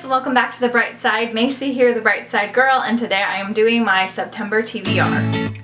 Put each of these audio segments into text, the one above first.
guys, welcome back to The Bright Side. Macy here, the Bright Side Girl, and today I am doing my September TBR.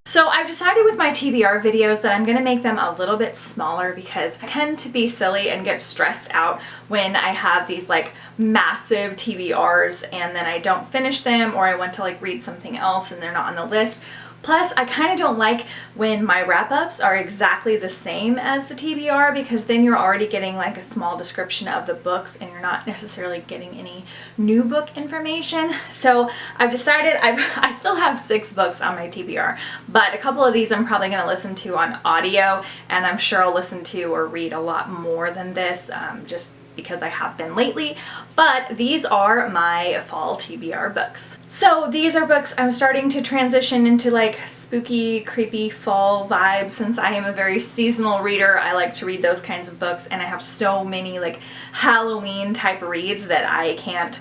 So I've decided with my TBR videos that I'm going to make them a little bit smaller because I tend to be silly and get stressed out when I have these like massive TBRs and then I don't finish them, or I want to like read something else and they're not on the list. Plus, I kind of don't like when my wrap-ups are exactly the same as the TBR, because then you're already getting like a small description of the books and you're not necessarily getting any new book information. So I've decided I still have 6 books on my TBR, but a couple of these I'm probably going to listen to on audio, and I'm sure I'll listen to or read a lot more than this, just because I have been lately. But these are my fall TBR books. So these are books I'm starting to transition into like spooky, creepy fall vibes. Since I am a very seasonal reader, I like to read those kinds of books, and I have so many like Halloween type reads that I can't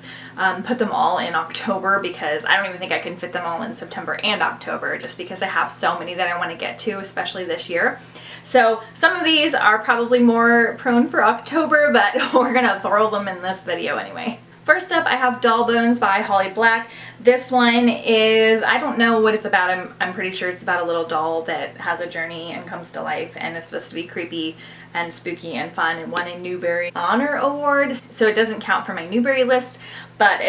put them all in October, because I don't even think I can fit them all in September and October, just because I have so many that I want to get to, especially this year. So some of these are probably more prone for October, but we're gonna throw them in this video anyway. First up, I have Doll Bones by Holly Black. This one is, I don't know what it's about. I'm pretty sure it's about a little doll that has a journey and comes to life, and it's supposed to be creepy and spooky and fun, and won a Newbery Honor Award. So it doesn't count for my Newbery list, but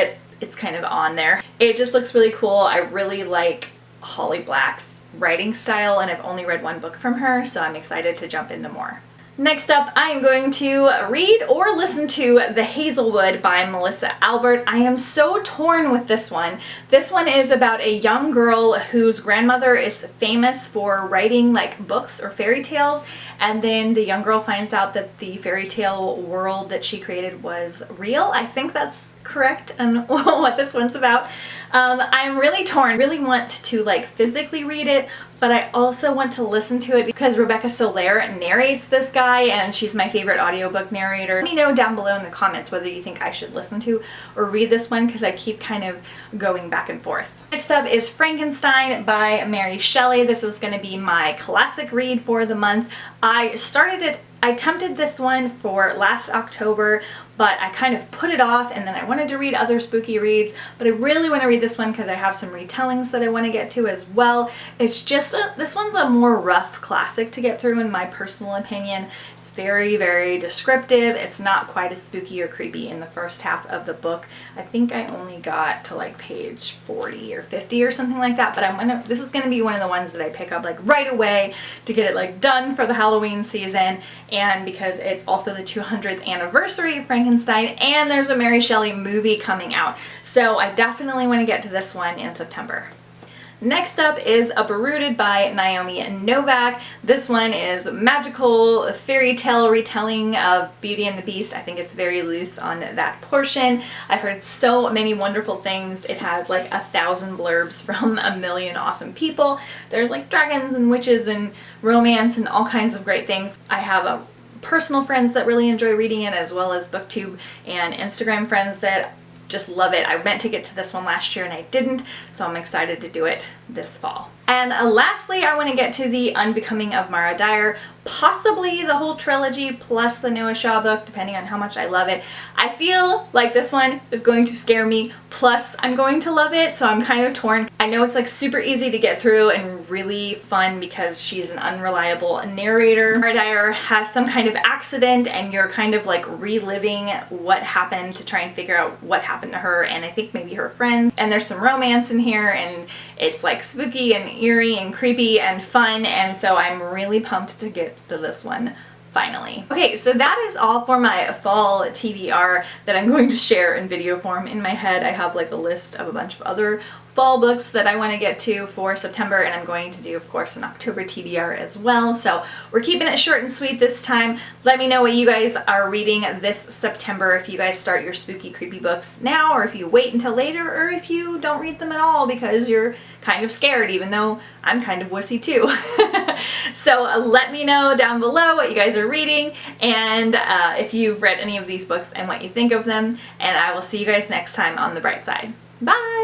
it's kind of on there. It just looks really cool. I really like Holly Black's writing style, and I've only read one book from her, so I'm excited to jump into more. Next up, I am going to read or listen to The Hazelwood by Melissa Albert. I am so torn with this one. This one is about a young girl whose grandmother is famous for writing like books or fairy tales, and then the young girl finds out that the fairy tale world that she created was real. I think that's correct and what this one's about. I'm really torn. Really want to like physically read it, but I also want to listen to it because Rebecca Soler narrates this guy, and she's my favorite audiobook narrator. Let me know down below in the comments whether you think I should listen to or read this one, because I keep kind of going back and forth. Next up is Frankenstein by Mary Shelley. This is going to be my classic read for the month. I attempted this one for last October, but I kind of put it off, and then I wanted to read other spooky reads, but I really want to read this one because I have some retellings that I want to get to as well. It's just this one's a more rough classic to get through in my personal opinion. It's very, very descriptive. It's not quite as spooky or creepy in the first half of the book. I think I only got to like page 40 or 50 or something like that, but this is going to be one of the ones that I pick up like right away to get it like done for the Halloween season, and because it's also the 200th anniversary of Frankenstein, and there's a Mary Shelley movie coming out. So I definitely want to get to this one in September. Next up is Uprooted by Naomi Novak. This one is magical fairy tale retelling of Beauty and the Beast. I think it's very loose on that portion. I've heard so many wonderful things. It has like 1,000 blurbs from a million awesome people. There's like dragons and witches and romance and all kinds of great things. I have personal friends that really enjoy reading it, as well as BookTube and Instagram friends that just love it. I meant to get to this one last year and I didn't, so I'm excited to do it this fall. And lastly, I want to get to The Unbecoming of Mara Dyer, possibly the whole trilogy plus the Noah Shaw book, depending on how much I love it. I feel like this one is going to scare me, plus I'm going to love it, so I'm kind of torn. I know it's like super easy to get through and really fun because she's an unreliable narrator. Mara Dyer has some kind of accident and you're kind of like reliving what happened to try and figure out what happened to her, and I think maybe her friends. And there's some romance in here, and it's like spooky and eerie and creepy and fun, and so I'm really pumped to get to this one finally. Okay, so that is all for my fall TBR that I'm going to share in video form. In my head I have like a list of a bunch of other fall books that I want to get to for September, and I'm going to do, of course, an October TBR as well. So we're keeping it short and sweet this time. Let me know what you guys are reading this September, if you guys start your spooky, creepy books now, or if you wait until later, or if you don't read them at all because you're kind of scared, even though I'm kind of wussy too. So let me know down below what you guys are reading, and if you've read any of these books and what you think of them, and I will see you guys next time on The Bright Side. Bye!